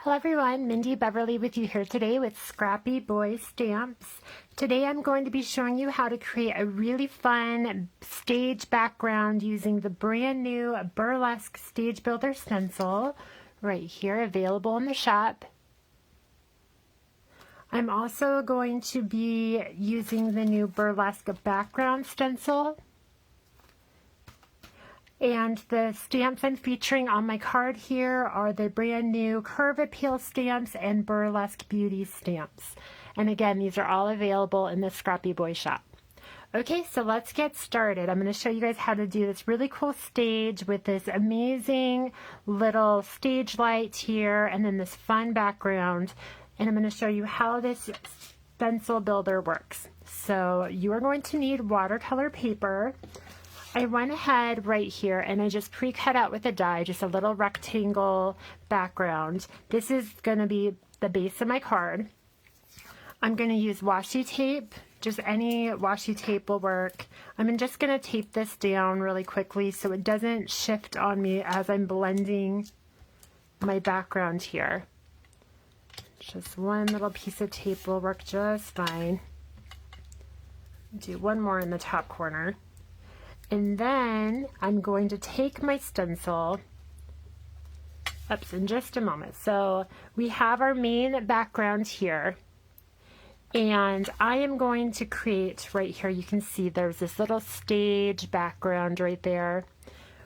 Hello everyone, Mindy Beverly with you here today with Scrappy Boy Stamps. Today I'm going to be showing you how to create a really fun stage background using the brand new Burlesque Stage Builder Stencil right here, available in the shop. I'm also going to be using the new Burlesque Background Stencil. And the stamps I'm featuring on my card here are the brand new Curve Appeal stamps and Burlesque Beauties stamps. And again, these are all available in the Scrappy Boy shop. Okay, so let's get started. I'm going to show you guys how to do this really cool stage with this amazing little stage light here and then this fun background. And I'm going to show you how this stencil builder works. So you are going to need watercolor paper. I went ahead right here and I just pre-cut out with a die just a little rectangle background. This is going to be the base of my card. I'm going to use washi tape, just any washi tape will work. I'm just going to tape this down really quickly so it doesn't shift on me as I'm blending my background here. Just one little piece of tape will work just fine. Do one more in the top corner. And then I'm going to take my stencil, in just a moment. So we have our main background here, and I am going to create right here, you can see there's this little stage background right there.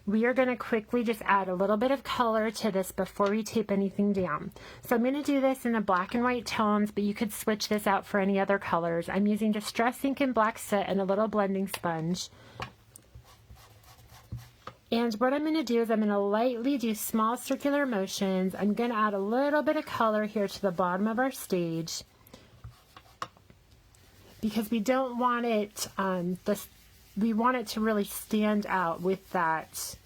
We are going to quickly just add a little bit of color to this before we tape anything down. So I'm going to do this in the black and white tones, but you could switch this out for any other colors. I'm using Distress ink and black soot and a little blending sponge. And what I'm going to do is I'm going to lightly do small circular motions. I'm going to add a little bit of color here to the bottom of our stage because we don't want it, we want it to really stand out with that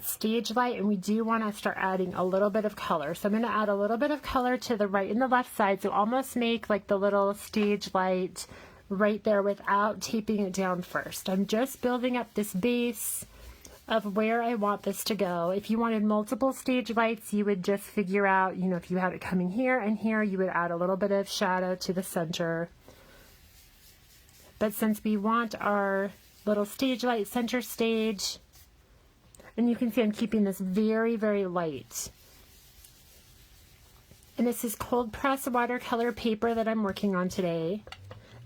stage light, and we do want to start adding a little bit of color. So I'm going to add a little bit of color to the right and the left side, so almost make like the little stage light right there without taping it down first. I'm just building up this base of where I want this to go. If you wanted multiple stage lights, you would just figure out, if you had it coming here and here, you would add a little bit of shadow to the center. But since we want our little stage light center stage, and you can see I'm keeping this very, very light. And this is cold press watercolor paper that I'm working on today.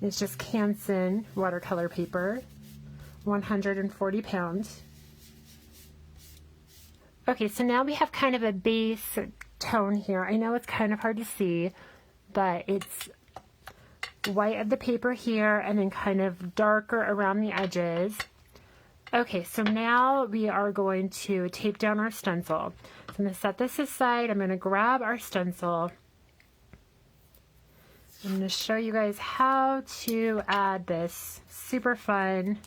It's just Canson watercolor paper, 140 pounds. Okay, so now we have kind of a base tone here. I know it's kind of hard to see, but it's white of the paper here and then kind of darker around the edges. Okay, so now we are going to tape down our stencil. So I'm going to set this aside. I'm going to grab our stencil. I'm going to show you guys how to add this super fun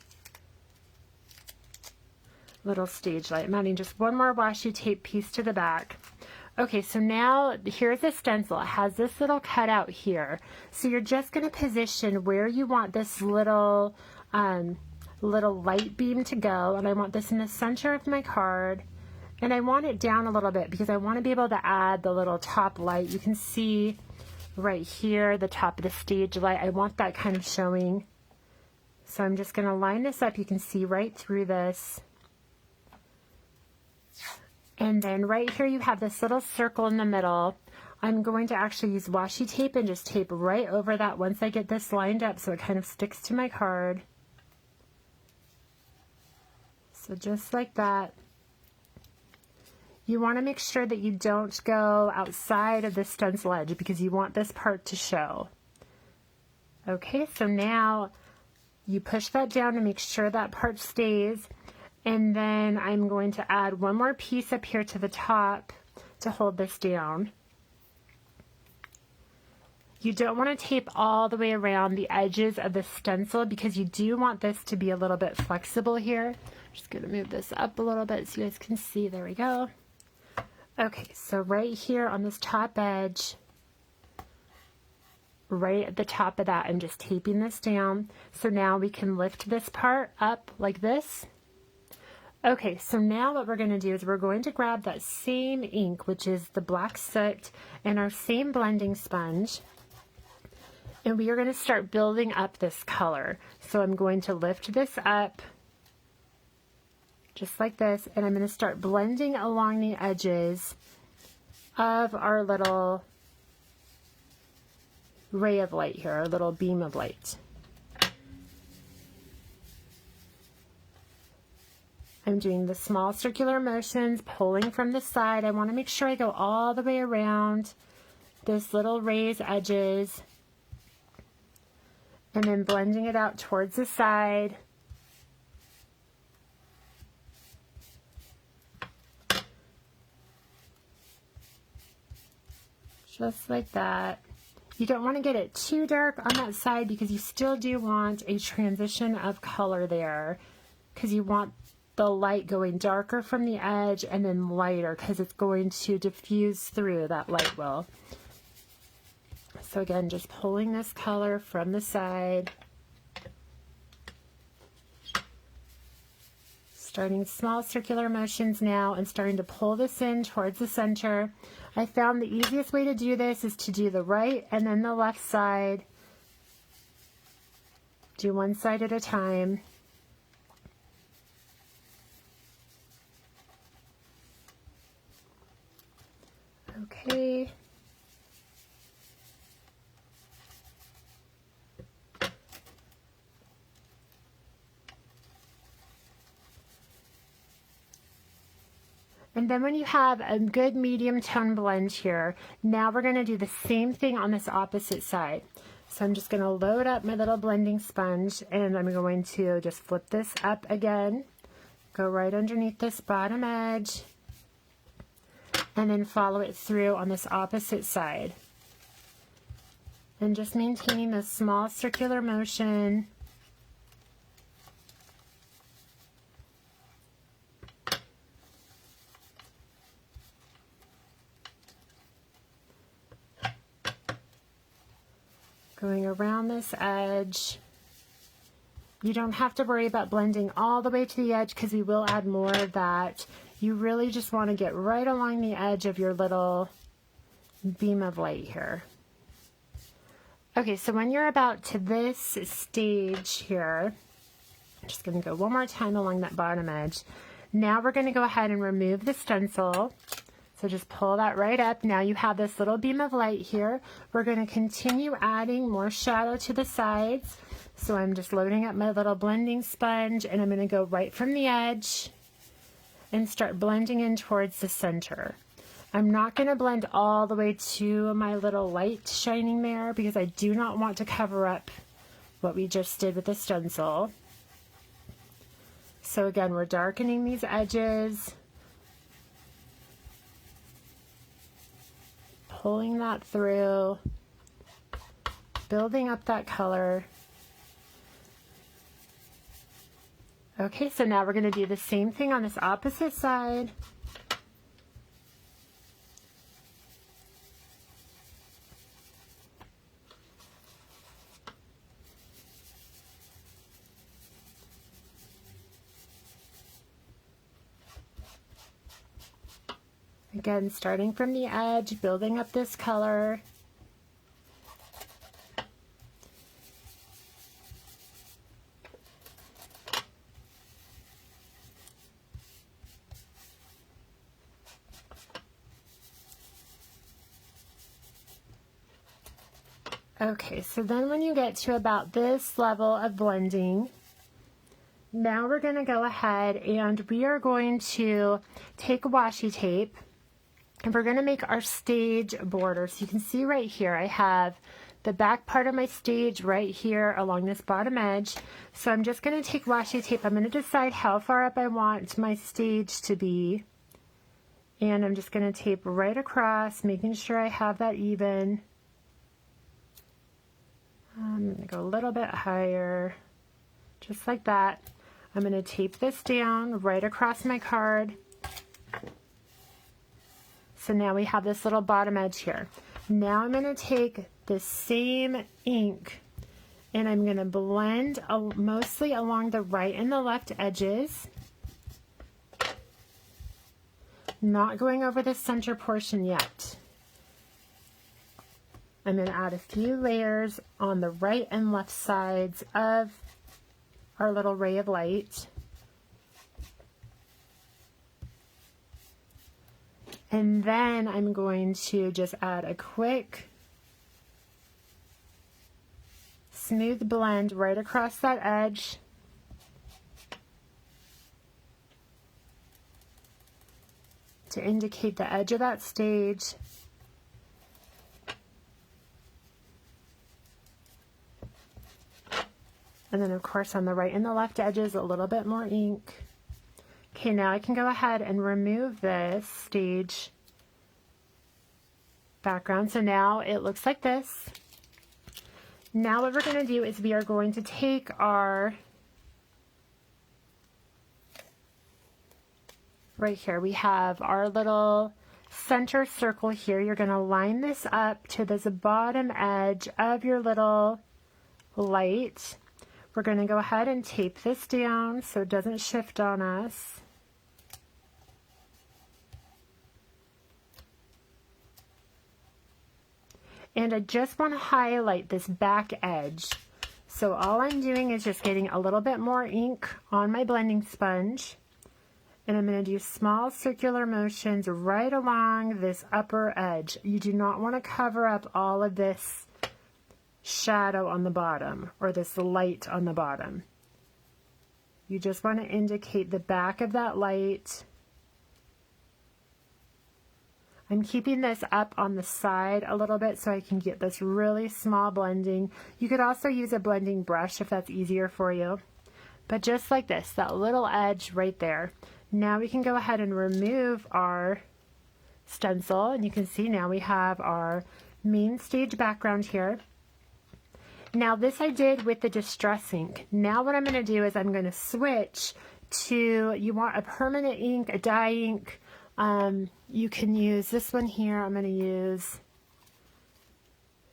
little stage light. I'm adding just one more washi tape piece to the back. Okay, so now here's the stencil. It has this little cutout here. So you're just going to position where you want this little light beam to go. And I want this in the center of my card. And I want it down a little bit because I want to be able to add the little top light. You can see right here, the top of the stage light. I want that kind of showing. So I'm just going to line this up. You can see right through this. And then right here you have this little circle in the middle. I'm going to actually use washi tape and just tape right over that once I get this lined up so it kind of sticks to my card. So just like that. You want to make sure that you don't go outside of the stencil edge because you want this part to show. Okay, so now you push that down to make sure that part stays. And then I'm going to add one more piece up here to the top to hold this down. You don't want to tape all the way around the edges of the stencil because you do want this to be a little bit flexible here. I'm just going to move this up a little bit so you guys can see. There we go. Okay, so right here on this top edge, right at the top of that, I'm just taping this down. So now we can lift this part up like this. Okay, so now what we're going to do is we're going to grab that same ink, which is the black soot, and our same blending sponge, and we are going to start building up this color. So I'm going to lift this up just like this, and I'm going to start blending along the edges of our little ray of light here, our little beam of light. I'm doing the small circular motions, pulling from the side. I want to make sure I go all the way around this little ray's edges, and then blending it out towards the side. Just like that. You don't want to get it too dark on that side because you still do want a transition of color there, because you want the light going darker from the edge and then lighter because it's going to diffuse through, that light will. So again, just pulling this color from the side. Starting small circular motions now and starting to pull this in towards the center. I found the easiest way to do this is to do the right and then the left side. Do one side at a time. Okay. And then when you have a good medium tone blend here, now we're going to do the same thing on this opposite side. So I'm just going to load up my little blending sponge, and I'm going to just flip this up again, go right underneath this bottom edge, and then follow it through on this opposite side. And just maintaining this small circular motion. Going around this edge. You don't have to worry about blending all the way to the edge because we will add more of that. You really just want to get right along the edge of your little beam of light here. Okay, so when you're about to this stage here, I'm just going to go one more time along that bottom edge. Now we're going to go ahead and remove the stencil. So just pull that right up. Now you have this little beam of light here. We're going to continue adding more shadow to the sides. So I'm just loading up my little blending sponge, and I'm going to go right from the edge and start blending in towards the center. I'm not going to blend all the way to my little light shining there because I do not want to cover up what we just did with the stencil. So again, we're darkening these edges, pulling that through, building up that color. Okay, so now we're going to do the same thing on this opposite side. Again, starting from the edge, building up this color. Okay, so then when you get to about this level of blending, now we're going to go ahead and we are going to take washi tape and we're going to make our stage border. So you can see right here I have the back part of my stage right here along this bottom edge. So I'm just going to take washi tape. I'm going to decide how far up I want my stage to be. And I'm just going to tape right across, making sure I have that even. I'm going to go a little bit higher, just like that. I'm going to tape this down right across my card. So now we have this little bottom edge here. Now I'm going to take the same ink and I'm going to blend mostly along the right and the left edges. Not going over the center portion yet. I'm going to add a few layers on the right and left sides of our little ray of light. And then I'm going to just add a quick smooth blend right across that edge. To indicate the edge of that stage. And then of course on the right and the left edges a little bit more ink. Okay, now I can go ahead and remove this stage background. So now it looks like this. Now what we're going to do is we are going to take our, right here, we have our little center circle here. You're going to line this up to this bottom edge of your little light. We're going to go ahead and tape this down so it doesn't shift on us. And I just want to highlight this back edge. So all I'm doing is just getting a little bit more ink on my blending sponge. And I'm going to do small circular motions right along this upper edge. You do not want to cover up all of this shadow on the bottom or this light on the bottom. You just want to indicate the back of that light. I'm keeping this up on the side a little bit so I can get this really small blending. You could also use a blending brush if that's easier for you. But just like this, that little edge right there. Now we can go ahead and remove our stencil, and you can see now we have our main stage background here. Now this I did with the distress ink. Now what I'm going to do is I'm going to switch to, you want a permanent ink, a dye ink. You can use this one here. I'm going to use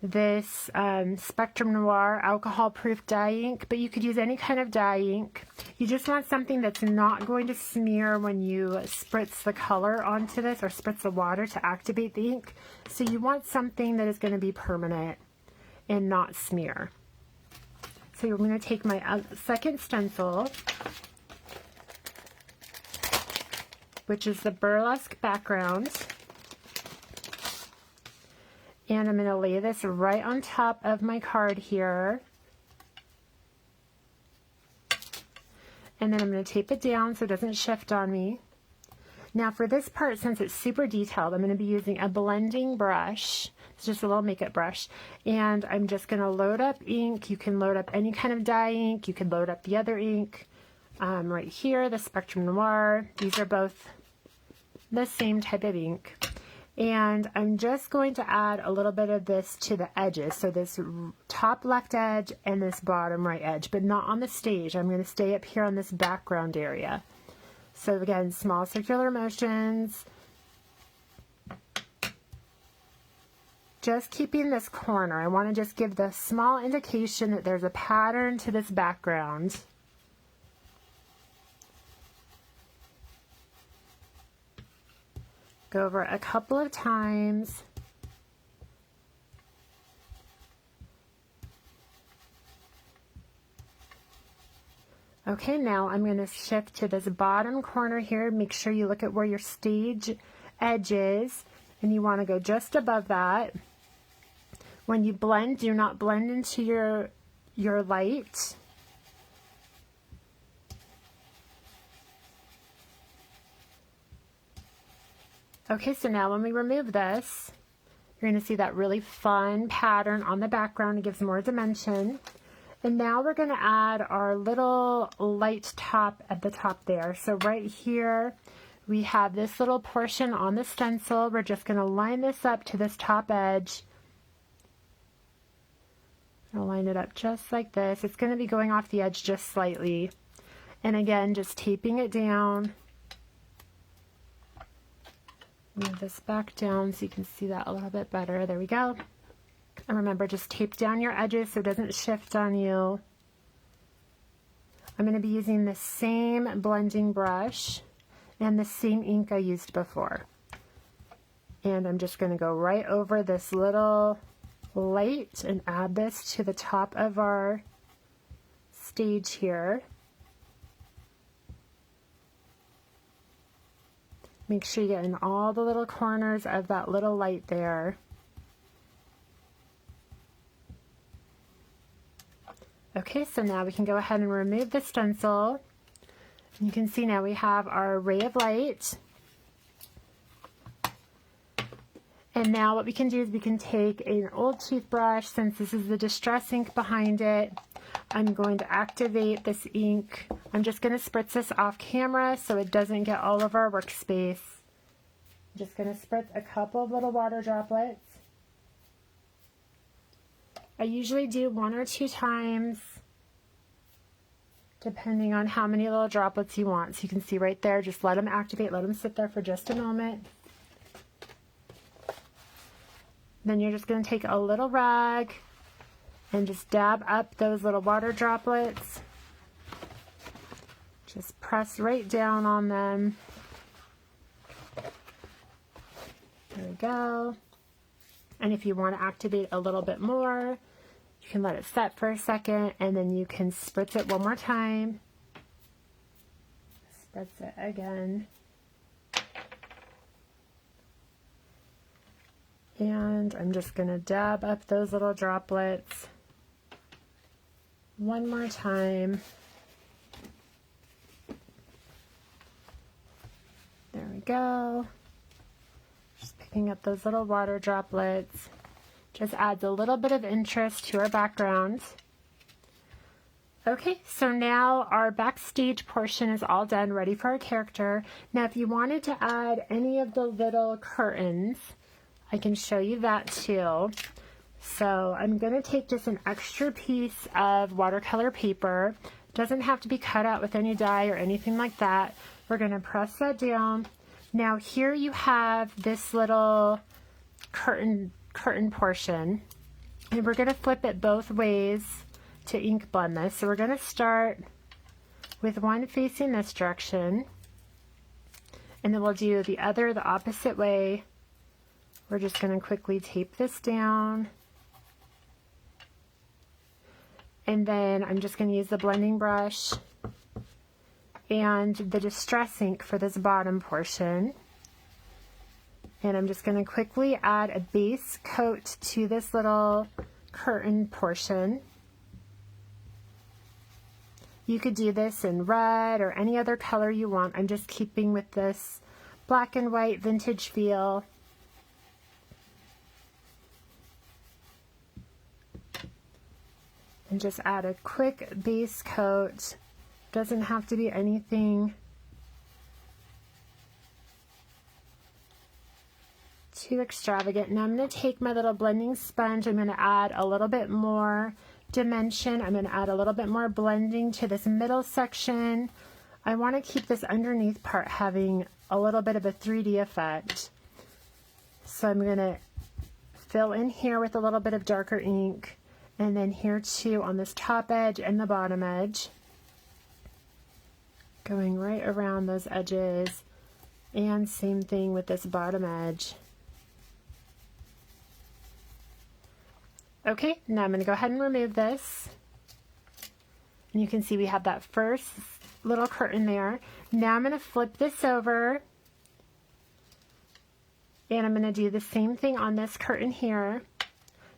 this Spectrum Noir alcohol-proof dye ink, but you could use any kind of dye ink. You just want something that's not going to smear when you spritz the color onto this or spritz the water to activate the ink. So you want something that is going to be permanent and not smear. So I'm going to take my second stencil, which is the Burlesque background. And I'm going to lay this right on top of my card here. And then I'm going to tape it down so it doesn't shift on me. Now for this part, since it's super detailed, I'm going to be using a blending brush. It's just a little makeup brush. And I'm just going to load up ink. You can load up any kind of dye ink. You can load up the other ink. Right here, the Spectrum Noir. These are both the same type of ink. And I'm just going to add a little bit of this to the edges. So this top left edge and this bottom right edge, but not on the stage. I'm going to stay up here on this background area. So again, small circular motions. Just keeping this corner. I want to just give the small indication that there's a pattern to this background. Go over it a couple of times. Okay, now I'm going to shift to this bottom corner here. Make sure you look at where your stage edge is, and you want to go just above that. When you blend, do not blend into your light. Okay, so now when we remove this, you're going to see that really fun pattern on the background. It gives more dimension. And now we're going to add our little light top at the top there. So right here, we have this little portion on the stencil. We're just going to line this up to this top edge. I'll line it up just like this. It's going to be going off the edge just slightly. And again, just taping it down. Move this back down so you can see that a little bit better. There we go. And remember, just tape down your edges so it doesn't shift on you. I'm going to be using the same blending brush. and the same ink I used before. And I'm just going to go right over this little light and add this to the top of our stage here. Make sure you get in all the little corners of that little light there. Okay, so now we can go ahead and remove the stencil. You can see now we have our ray of light. And now what we can do is we can take an old toothbrush, since this is the distress ink behind it. I'm going to activate this ink. I'm just going to spritz this off camera so it doesn't get all over our workspace. I'm just going to spritz a couple of little water droplets. I usually do 1 or 2 times, depending on how many little droplets you want. So you can see right there, just let them activate, let them sit there for just a moment. Then you're just going to take a little rag and just dab up those little water droplets. Just press right down on them. There we go. And if you want to activate a little bit more, you can let it set for a second, and then you can spritz it one more time. Spritz it again. And I'm just going to dab up those little droplets one more time. There we go. Just picking up those little water droplets. Just adds a little bit of interest to our background. Okay, so now our backstage portion is all done, ready for our character. Now if you wanted to add any of the little curtains, I can show you that too. So I'm going to take just an extra piece of watercolor paper. Doesn't have to be cut out with any dye or anything like that. We're going to press that down. Now here you have this little curtain portion, and we're going to flip it both ways to ink blend this. So we're going to start with one facing this direction, and then we'll do the other the opposite way. We're just going to quickly tape this down, and then I'm just going to use the blending brush and the distress ink for this bottom portion. And I'm just going to quickly add a base coat to this little curtain portion. You could do this in red or any other color you want. I'm just keeping with this black and white vintage feel. And just add a quick base coat. Doesn't have to be anything too extravagant. Now I'm going to take my little blending sponge. I'm going to add a little bit more dimension. I'm going to add a little bit more blending to this middle section. I want to keep this underneath part having a little bit of a 3D effect. So I'm going to fill in here with a little bit of darker ink, and then here too on this top edge and the bottom edge. Going right around those edges, and same thing with this bottom edge. Okay, now I'm going to go ahead and remove this. And you can see we have that first little curtain there. Now I'm going to flip this over, and I'm going to do the same thing on this curtain here.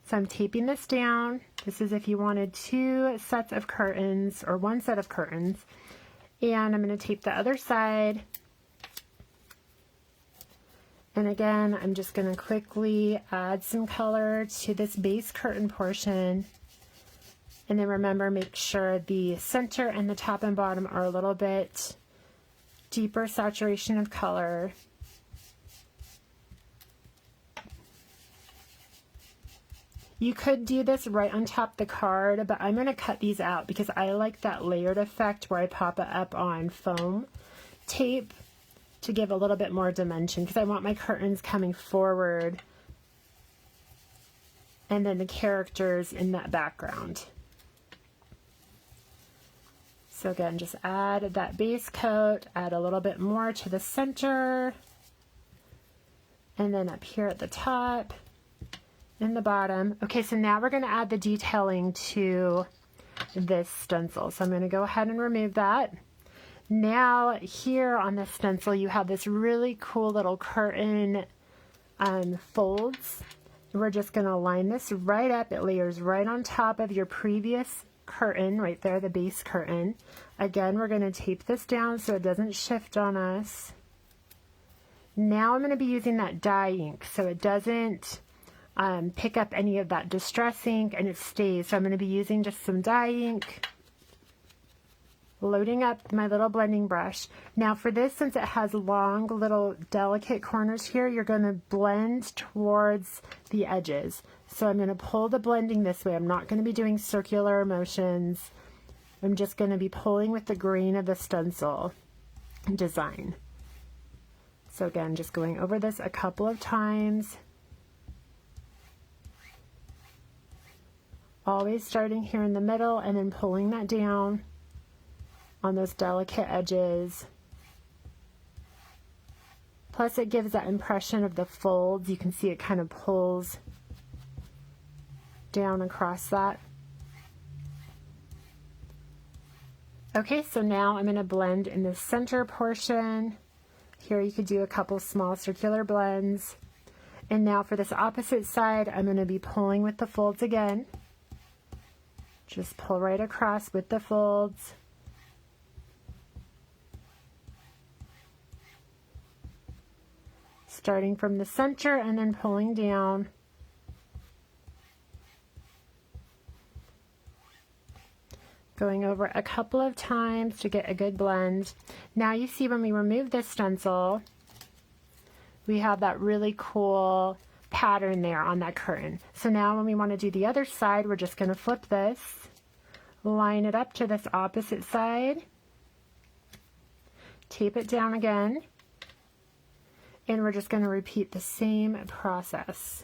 So I'm taping this down. This is if you wanted 2 sets of curtains or 1 set of curtains. And I'm going to tape the other side. And again, I'm just going to quickly add some color to this base curtain portion. And then remember, make sure the center and the top and bottom are a little bit deeper saturation of color. You could do this right on top of the card, but I'm going to cut these out because I like that layered effect where I pop it up on foam tape to give a little bit more dimension, because I want my curtains coming forward and then the characters in that background. So again, just add that base coat, add a little bit more to the center, and then up here at the top and the bottom. Okay, so now we're going to add the detailing to this stencil. So I'm going to go ahead and remove that. Now here on the stencil you have this really cool little curtain folds. We're just going to line this right up. It layers right on top of your previous curtain right there, the base curtain. Again, we're going to tape this down so it doesn't shift on us. Now I'm going to be using that dye ink so it doesn't pick up any of that distress ink and it stays. So I'm going to be using just some dye ink, loading up my little blending brush. Now for this, since it has long little delicate corners here, you're going to blend towards the edges. So I'm going to pull the blending this way. I'm not going to be doing circular motions. I'm just going to be pulling with the grain of the stencil design. So again, just going over this a couple of times. Always starting here in the middle and then pulling that down on those delicate edges. Plus it gives that impression of the folds. You can see it kind of pulls down across that. Okay, so now I'm going to blend in the center portion. Here you could do a couple small circular blends. And now for this opposite side, I'm going to be pulling with the folds again. Just pull right across with the folds. Starting from the center and then pulling down. Going over a couple of times to get a good blend. Now you see when we remove this stencil, we have that really cool pattern there on that curtain. So now when we want to do the other side, we're just going to flip this, line it up to this opposite side, tape it down again, and we're just going to repeat the same process.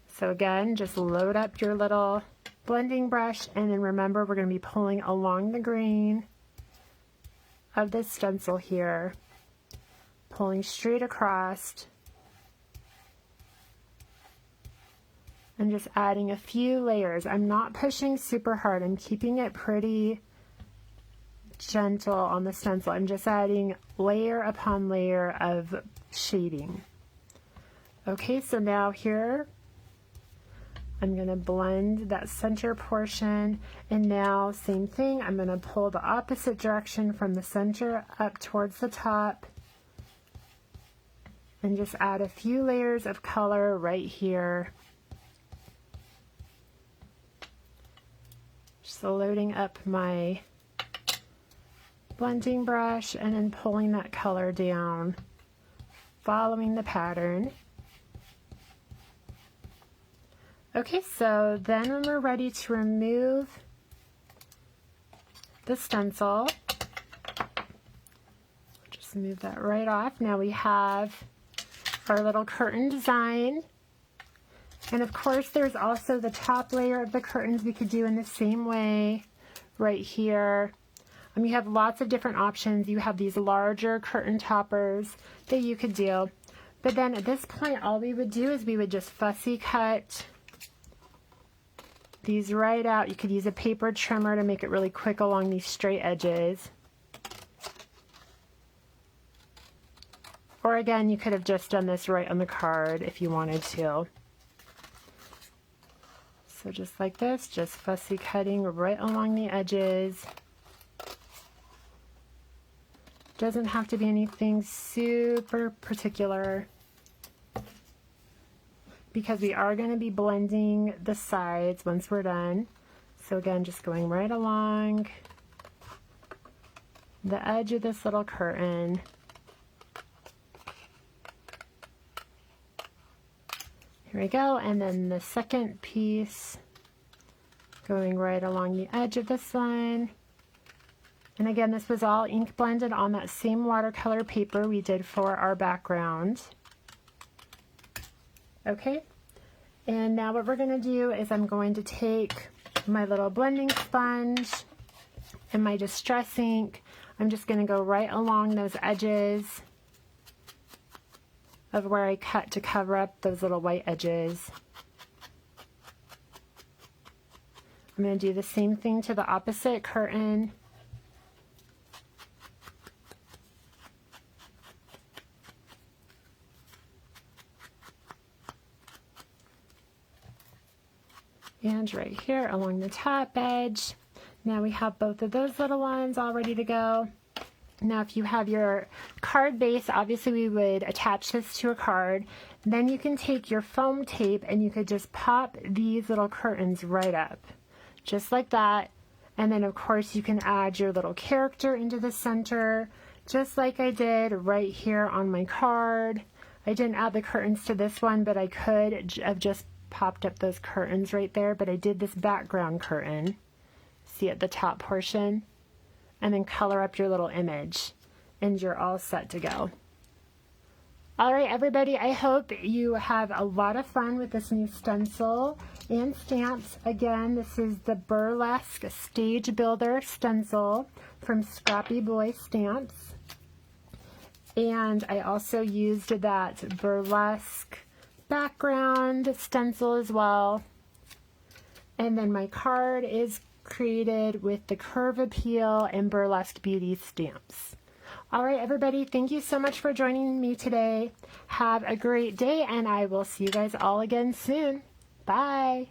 So again, just load up your little blending brush, and then remember we're going to be pulling along the grain of this stencil here, pulling straight across, and just adding a few layers. I'm not pushing super hard. I'm keeping it pretty gentle on the stencil. I'm just adding layer upon layer of shading. Okay, so now here I'm going to blend that center portion, and now same thing, I'm going to pull the opposite direction from the center up towards the top and just add a few layers of color right here. Just loading up my blending brush and then pulling that color down, following the pattern. Okay, so then when we're ready to remove the stencil, just move that right off. Now we have our little curtain design. And of course there's also the top layer of the curtains we could do in the same way right here. You have lots of different options. You have these larger curtain toppers that you could do. But then at this point all we would do is we would just fussy cut these right out. You could use a paper trimmer to make it really quick along these straight edges. Or again, you could have just done this right on the card if you wanted to. So just like this, just fussy cutting right along the edges. Doesn't have to be anything super particular, because we are going to be blending the sides once we're done. So again, just going right along the edge of this little curtain. Here we go, and then the second piece going right along the edge of this one. And again, this was all ink blended on that same watercolor paper we did for our background. Okay, and now what we're going to do is I'm going to take my little blending sponge and my Distress ink, I'm just going to go right along those edges of where I cut to cover up those little white edges. I'm going to do the same thing to the opposite curtain. And right here along the top edge. Now we have both of those little ones all ready to go. Now if you have your card base, obviously we would attach this to a card. Then you can take your foam tape and you could just pop these little curtains right up. Just like that. And then of course you can add your little character into the center, just like I did right here on my card. I didn't add the curtains to this one, but I could have just popped up those curtains right there, but I did this background curtain, see at the top portion, and then color up your little image, and you're all set to go. All right, everybody, I hope you have a lot of fun with this new stencil and stamps. Again, this is the Burlesque Stage Builder Stencil from Scrappy Boy Stamps. And I also used that burlesque background stencil as well. And then my card is created with the Curve Appeal and Burlesque Beauties stamps. All right, everybody, thank you so much for joining me today. Have a great day, and I will see you guys all again soon. Bye.